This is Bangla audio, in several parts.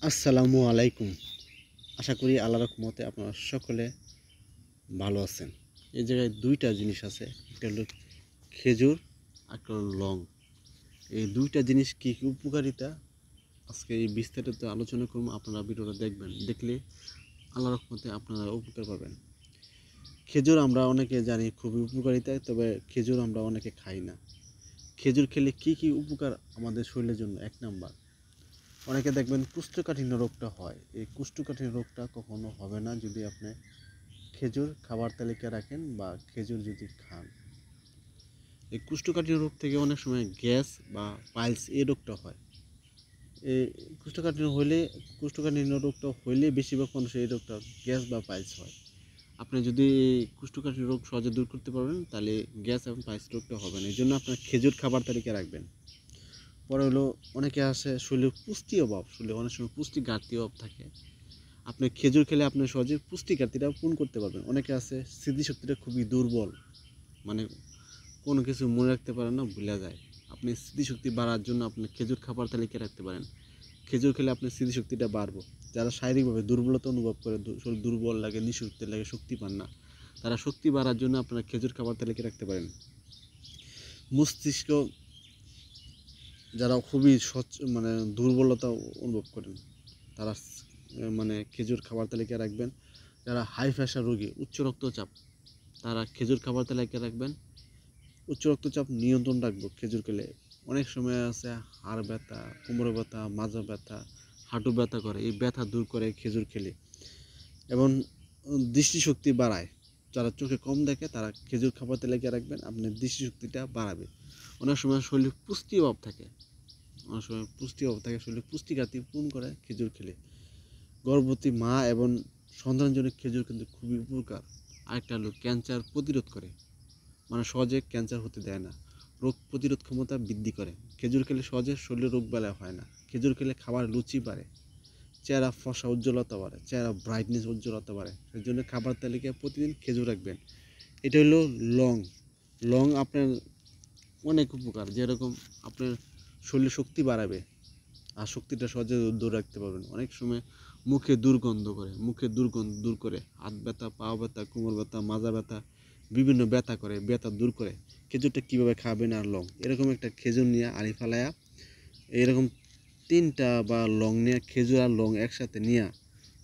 আসসালামু আলাইকুম। আশা করি আল্লাহর রহমতে আপনারা সকলে ভালো আছেন। এই জায়গায় দুইটা জিনিস আছে, একটা হলো খেজুর, একটা হলো লং। এই দুইটা জিনিস কী কী উপকারিতা আজকে এই বিস্তারিত আলোচনা করব। আপনারা ভিডিওটা দেখবেন, দেখলে আল্লাহর রহমতে আপনারা উপকার পাবেন। খেজুর আমরা অনেকে জানি খুবই উপকারিতা, তবে খেজুর আমরা অনেকে খাই না। খেজুর খেলে কী কী উপকার আমাদের শরীরের জন্য? এক নাম্বার, অনেকে দেখবেন কোষ্ঠকাঠিন্য রোগটা হয়। এই কোষ্ঠকাঠিন্য রোগটা কখনো হবে না যদি আপনি খেজুর খাবার তালিকায় রাখেন বা খেজুর যদি খান। এই কোষ্ঠকাঠিন্য রোগ থেকে অনেক সময় গ্যাস বা পাইলস এই রোগটা হয়। এই কোষ্ঠকাঠিন্য রোগটা হইলে বেশিরভাগ মানুষের এই রোগটা গ্যাস বা পাইলস হয়। আপনি যদি এই কোষ্ঠকাঠিন্য রোগ সহজে দূর করতে পারবেন, তাহলে গ্যাস এবং পাইলস রোগটা হবে না। এই জন্য আপনার খেজুর খাবার তালিকায় রাখবেন। পরে হলো, অনেকে আছে শরীরের পুষ্টি অভাব, শরীরে অনেক সময় পুষ্টি ঘাটতি অভাব থাকে। আপনি খেজুর খেলে আপনি সহজে পুষ্টি ঘাটতিটা পূরণ করতে পারবেন। অনেকে আছে স্মৃতিশক্তিটা খুবই দুর্বল, মানে কোনো কিছু মনে রাখতে পারে না, ভুলে যায়। আপনি স্মৃতিশক্তি বাড়ার জন্য আপনি খেজুর খাবার তালিকায় রাখতে পারেন। খেজুর খেলে আপনার স্মৃতিশক্তিটা বাড়বো। যারা শারীরিকভাবে দুর্বলতা অনুভব করে, শরীর দুর্বল লাগে, নিঃশক্তি লাগে, শক্তি পান না, তারা শক্তি বাড়ার জন্য আপনারা খেজুর খাবার তালিকায় রাখতে পারেন। মস্তিষ্ক যারা খুবই দুর্বলতা অনুভব করেন, তারা খেজুর খাবার তালিকায় রাখবেন। যারা হাই প্রেশার রোগী, উচ্চ রক্তচাপ, তারা খেজুর খাবার তালিকায় রাখবেন। উচ্চ রক্তচাপ নিয়ন্ত্রণ রাখবো খেজুর খেলে। অনেক সময় আছে হাড় ব্যথা, কোমর ব্যথা, মাজা ব্যথা, হাঁটু ব্যথা করে, এই ব্যথা দূর করে খেজুর খেলে। এবং দৃষ্টিশক্তি বাড়ায়। যারা চোখে কম দেখে তারা খেজুর খাবার তালিকায় রাখবেন, আপনার দৃষ্টিশক্তিটা বাড়াবে। অনেক সময় শরীরে পুষ্টি অভাব থাকে, শরীরে পুষ্টি ঘাটতি পূরণ করে খেজুর খেলে। গর্ভবতী মা এবং সন্তানের জন্য খেজুর কিন্তু খুবই উপকার। আরেকটা হলো ক্যান্সার প্রতিরোধ করে, সহজে ক্যান্সার হতে দেয় না, রোগ প্রতিরোধ ক্ষমতা বৃদ্ধি করে। খেজুর খেলে সহজে শরীরে রোগ বালাই হয় না। খেজুর খেলে খাবার রুচি বাড়ে, চেহারা ফসা উজ্জ্বলতা বাড়ে, চেহারা ব্রাইটনেস উজ্জ্বলতা বাড়ে। সেই জন্য খাবার তালিকায় প্রতিদিন খেজুর রাখবেন। এটা হলো লং। লং আপনার অনেক উপকার, যেরকম আপনার শরীরে শক্তি বাড়াবে আর শক্তিটা সহজে দূর রাখতে পারবেন। অনেক সময় মুখে দুর্গন্ধ দূর করে, হাত ব্যথা, পা ব্যথা, কোমর ব্যথা, মাজা ব্যথা, বিভিন্ন ব্যথা করে, ব্যথা দূর করে। খেজুরটা কীভাবে খাবেন? আর লং, এরকম একটা খেজুর নিয়ে আড়ি ফালায়া, এরকম 3টা বা লং নিয়ে, খেজুর আর লং একসাথে নিয়ে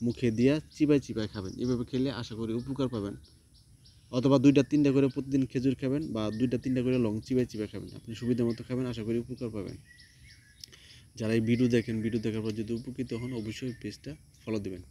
মুখে দিয়া চিবাই খাবেন। এভাবে খেলে আশা করি উপকার পাবেন। অথবা 2টা 3টা করে প্রতিদিন খেজুর খাবেন, বা 2টা 3টা করে লং চিবাই খাবেন। আপনি সুবিধা মতো খাবেন, আশা করি উপকার পাবেন। যারা এই ভিডিও দেখেন, ভিডিও দেখার পর যদি উপকৃত হন, অবশ্যই পেজটা ফলো দেবেন।